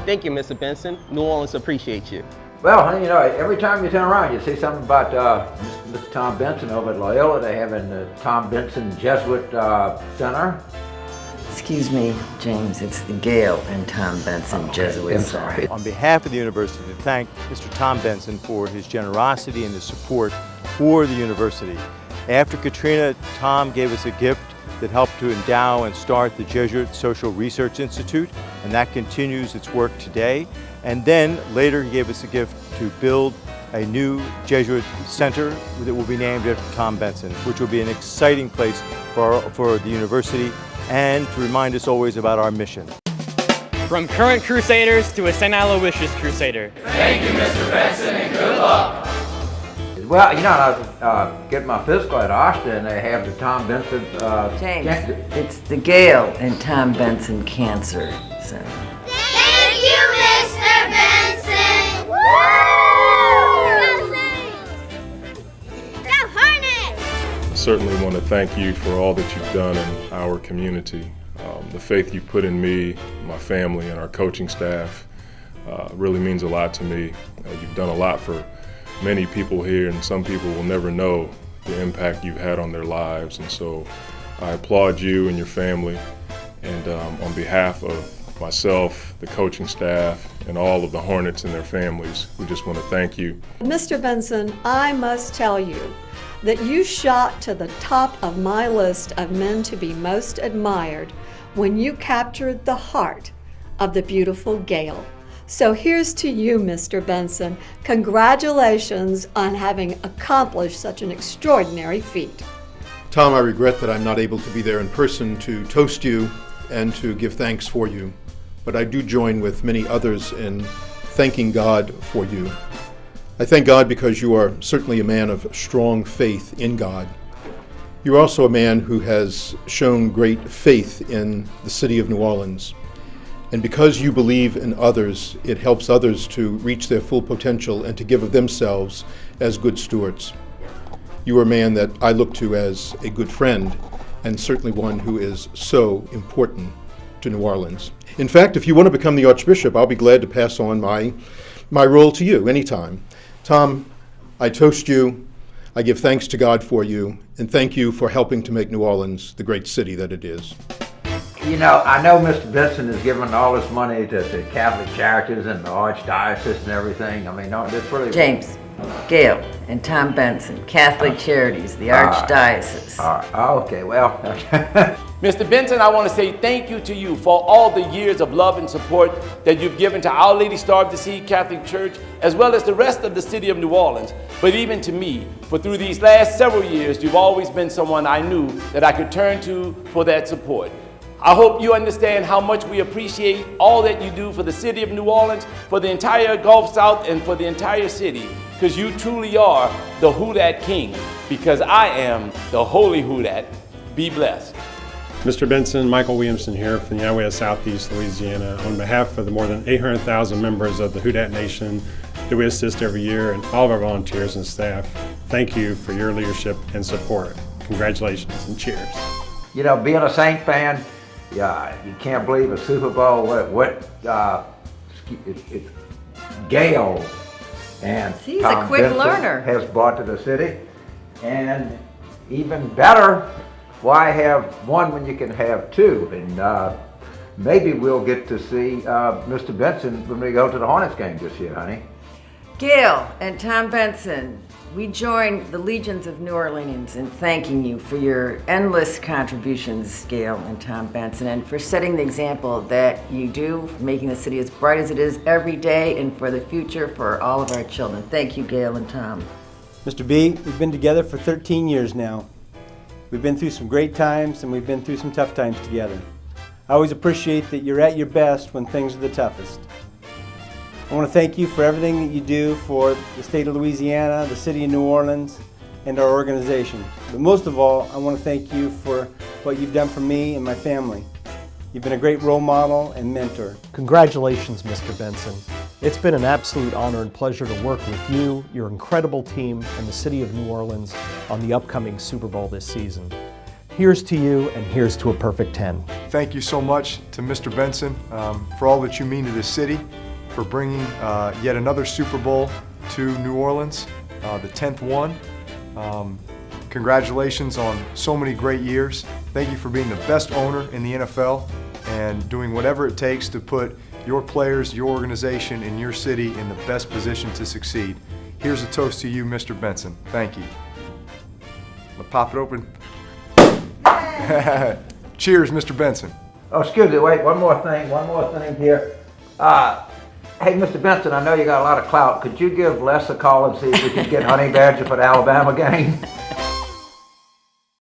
Thank you, Mr. Benson. New Orleans appreciates you. Well, honey, you know, every time you turn around, you see something about Mr. Tom Benson over at Loyola. They have the Tom Benson Jesuit Center. Excuse me, James, it's the Gail and Tom Benson Jesuit Center. On behalf of the university, to thank Mr. Tom Benson for his generosity and his support for the university. After Katrina, Tom gave us a gift that helped to endow and start the Jesuit Social Research Institute, and that continues its work today. And then later he gave us a gift to build a new Jesuit center that will be named after Tom Benson, which will be an exciting place for the university and to remind us always about our mission. From current Crusaders to a St. Aloysius Crusader. Thank you, Mr. Benson, and good luck. Well, you know, I was getting my physical at Austin, and they have the Tom Benson... James, it's the Gail and Tom Benson Cancer Center. Thank you, Mr. Benson! Woo! Go Hornets! I certainly want to thank you for all that you've done in our community. The faith you've put in me, my family, and our coaching staff really means a lot to me. You've done a lot for many people here, and some people will never know the impact you've had on their lives. And so I applaud you and your family. And on behalf of myself, the coaching staff, and all of the Hornets and their families, we just want to thank you. Mr. Benson, I must tell you that you shot to the top of my list of men to be most admired when you captured the heart of the beautiful Gail. So here's to you, Mr. Benson. Congratulations on having accomplished such an extraordinary feat. Tom, I regret that I'm not able to be there in person to toast you and to give thanks for you, but I do join with many others in thanking God for you. I thank God because you are certainly a man of strong faith in God. You're also a man who has shown great faith in the city of New Orleans. And because you believe in others, it helps others to reach their full potential and to give of themselves as good stewards. You are a man that I look to as a good friend, and certainly one who is so important to New Orleans. In fact, if you want to become the Archbishop, I'll be glad to pass on my role to you anytime. Tom, I toast you, I give thanks to God for you, and thank you for helping to make New Orleans the great city that it is. You know, I know Mr. Benson has given all this money to Catholic charities and the Archdiocese and everything. I mean, no, that's really... James, Gail and Tom Benson, Catholic Charities, the Archdiocese. All right. Okay, well... Mr. Benson, I want to say thank you to you for all the years of love and support that you've given to Our Lady Star of the Sea Catholic Church, as well as the rest of the city of New Orleans, but even to me, for through these last several years, you've always been someone I knew that I could turn to for that support. I hope you understand how much we appreciate all that you do for the city of New Orleans, for the entire Gulf South, and for the entire city, because you truly are the Who Dat King, because I am the Holy Who Dat. Be blessed. Mr. Benson, Michael Williamson here from the United Way of Southeast Louisiana. On behalf of the more than 800,000 members of the Who Dat Nation that we assist every year and all of our volunteers and staff, thank you for your leadership and support. Congratulations and cheers. You know, being a Saint fan, yeah, you can't believe a Super Bowl. It's Gail and He's Tom a quick Benson learner. has brought to the city, and even better, why have one when you can have two? And maybe we'll get to see Mr. Benson when we go to the Hornets game this year, honey. Gail and Tom Benson, we join the legions of New Orleanians in thanking you for your endless contributions, Gail and Tom Benson, and for setting the example that you do, for making the city as bright as it is every day, and for the future for all of our children. Thank you, Gail and Tom. Mr. B, we've been together for 13 years now. We've been through some great times and we've been through some tough times together. I always appreciate that you're at your best when things are the toughest. I want to thank you for everything that you do for the state of Louisiana, the city of New Orleans, and our organization. But most of all, I want to thank you for what you've done for me and my family. You've been a great role model and mentor. Congratulations, Mr. Benson. It's been an absolute honor and pleasure to work with you, your incredible team, and the city of New Orleans on the upcoming Super Bowl this season. Here's to you, and here's to a perfect 10. thank you so much to Mr. Benson for all that you mean to this city, for bringing yet another Super Bowl to New Orleans, the 10th one. Congratulations on so many great years. Thank you for being the best owner in the NFL and doing whatever it takes to put your players, your organization, and your city in the best position to succeed. Here's a toast to you, Mr. Benson. Thank you. I'm gonna pop it open. Cheers, Mr. Benson. Oh, excuse me, wait, one more thing here. Hey, Mr. Benson, I know you got a lot of clout. Could you give Les a call and see if we can get Honey Badger for the Alabama game?